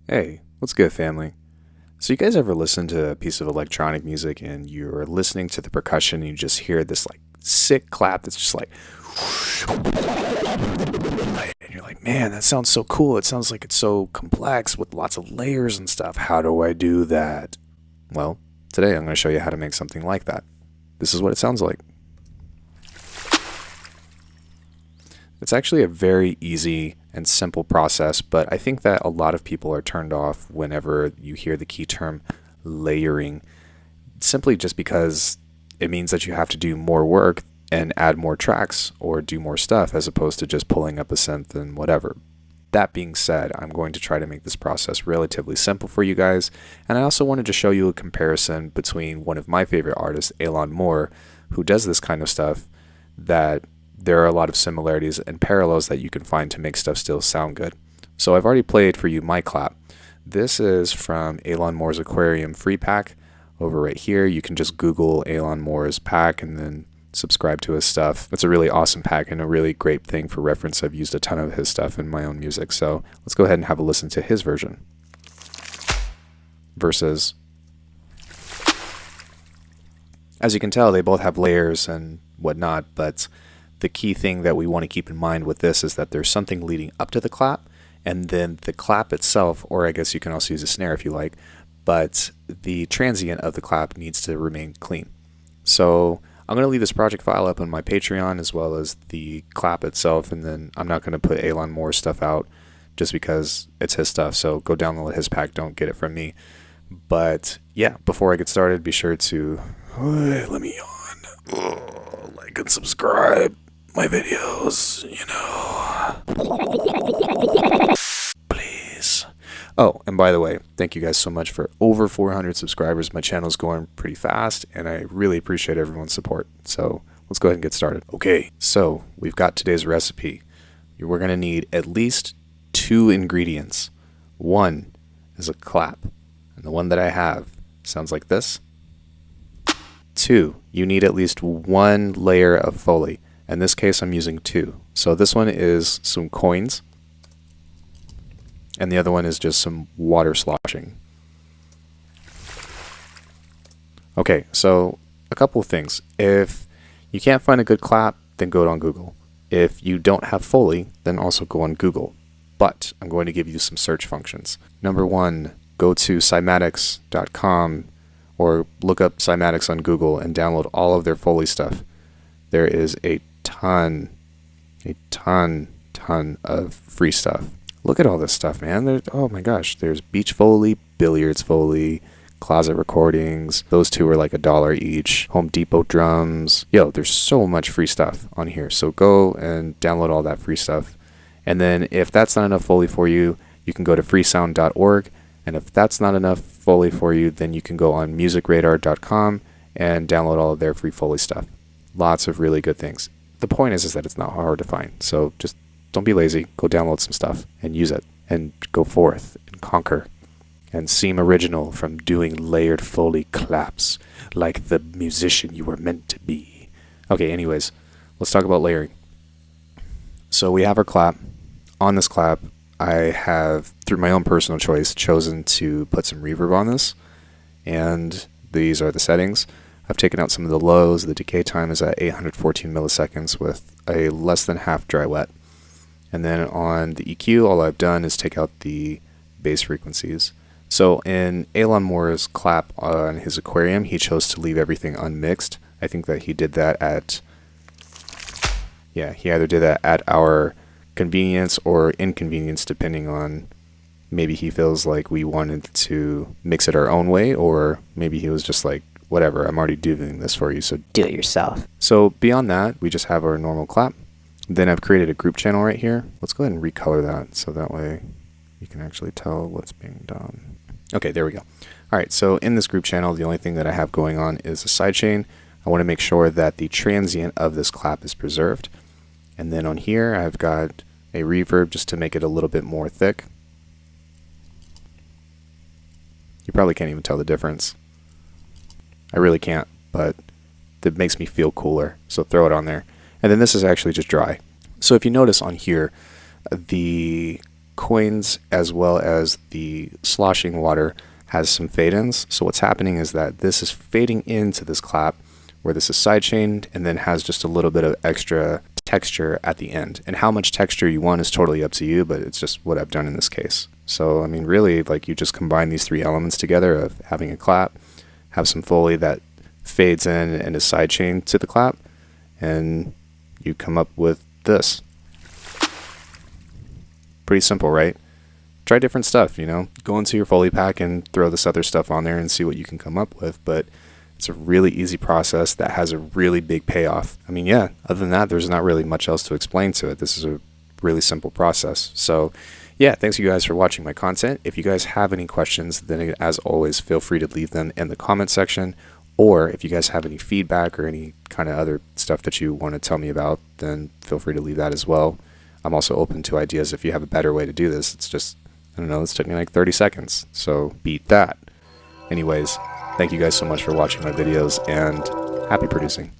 Hey, what's good, family? So you guys ever listen to a piece of electronic music and you're listening to the percussion and you just hear this like sick clap that's just like, and you're like, man, that sounds so cool. It sounds like it's so complex with lots of layers and stuff. How do I do that? Well, today I'm going to show you how to make something like that. This is what it sounds like. It's actually a very easy and simple process, but I think that a lot of people are turned off whenever you hear the key term layering, simply just because it means that you have to do more work and add more tracks or do more stuff as opposed to just pulling up a synth and whatever. That being said, I'm going to try to make this process relatively simple for you guys, and I also wanted to show you a comparison between one of my favorite artists, aeonnhp, who does this kind of stuff, that there are a lot of similarities and parallels that you can find to make stuff still sound good. So I've already played for you my clap. This is from aeonnhp's Aquarium free pack over right here. You can just Google aeonnhp's pack and then subscribe to his stuff. It's a really awesome pack and a really great thing for reference. I've used a ton of his stuff in my own music. So let's go ahead and have a listen to his version versus, as you can tell, they both have layers and whatnot, but the key thing that we want to keep in mind with this is that there's something leading up to the clap, and then the clap itself, or I guess you can also use a snare if you like, but the transient of the clap needs to remain clean. So I'm going to leave this project file up on my Patreon as well as the clap itself, and then I'm not going to put aeonnhp's stuff out just because it's his stuff, so go download his pack, don't get it from me. But yeah, before I get started, be sure to let me on, like and subscribe my videos, please. Oh, and by the way, thank you guys so much for over 400 subscribers. My channel's going pretty fast, and I really appreciate everyone's support. So let's go ahead and get started. Okay, so we've got today's recipe. We're going to need at least 2 ingredients. One is a clap, and the one that I have sounds like this. 2, you need at least 1 layer of Foley. In this case, I'm using 2. So this one is some coins, and the other one is just some water sloshing. Okay, so a couple of things. If you can't find a good clap, then go on Google. If you don't have Foley, then also go on Google. But I'm going to give you some search functions. Number 1, go to cymatics.com or look up Cymatics on Google and download all of their Foley stuff. There is a ton of free stuff. Look at all this stuff, man. Oh my gosh, there's beach Foley, billiards Foley, closet recordings. Those 2 are like $1 each. Home Depot drums. Yo, there's so much free stuff on here. So go and download all that free stuff. And then if that's not enough Foley for you, you can go to freesound.org. And if that's not enough Foley for you, then you can go on musicradar.com and download all of their free Foley stuff. Lots of really good things. The point is that it's not hard to find. So just don't be lazy. Go download some stuff and use it and go forth and conquer and seem original from doing layered Foley claps like the musician you were meant to be. Okay, anyways, let's talk about layering. So we have our clap. On this clap, I have, through my own personal choice, chosen to put some reverb on this, and these are the settings. I've taken out some of the lows. The decay time is at 814 milliseconds with a less than half dry wet. And then on the EQ, all I've done is take out the bass frequencies. So in aeonnhp's clap on his Aquarium, he chose to leave everything unmixed. I think that he did that at, he either did that at our convenience or inconvenience, depending on maybe he feels like we wanted to mix it our own way, or maybe he was just like, whatever, I'm already doing this for you, so do it yourself. So beyond that, we just have our normal clap. Then I've created a group channel right here. Let's go ahead and recolor that so that way you can actually tell what's being done. Okay, there we go. All right, so in this group channel, the only thing that I have going on is a sidechain. I want to make sure that the transient of this clap is preserved. And then on here, I've got a reverb just to make it a little bit more thick. You probably can't even tell the difference. I really can't, but that makes me feel cooler, so throw it on there. And then this is actually just dry. So if you notice on here, the coins as well as the sloshing water has some fade-ins. So what's happening is that this is fading into this clap where this is sidechained and then has just a little bit of extra texture at the end. And how much texture you want is totally up to you, but it's just what I've done in this case. So, I mean, really, like, you just combine these three elements together of having a clap, have some Foley that fades in and is sidechained to the clap, and you come up with this. Pretty simple, right? Try different stuff, you know? Go into your Foley pack and throw this other stuff on there and see what you can come up with, but it's a really easy process that has a really big payoff. I mean, yeah, other than that, there's not really much else to explain to it. This is a really simple process. So yeah, thanks you guys for watching my content. If you guys have any questions, then as always, feel free to leave them in the comment section. Or if you guys have any feedback or any kind of other stuff that you want to tell me about, then feel free to leave that as well. I'm also open to ideas if you have a better way to do this. It's just, I don't know, this took me like 30 seconds. So beat that. Anyways, thank you guys so much for watching my videos, and happy producing.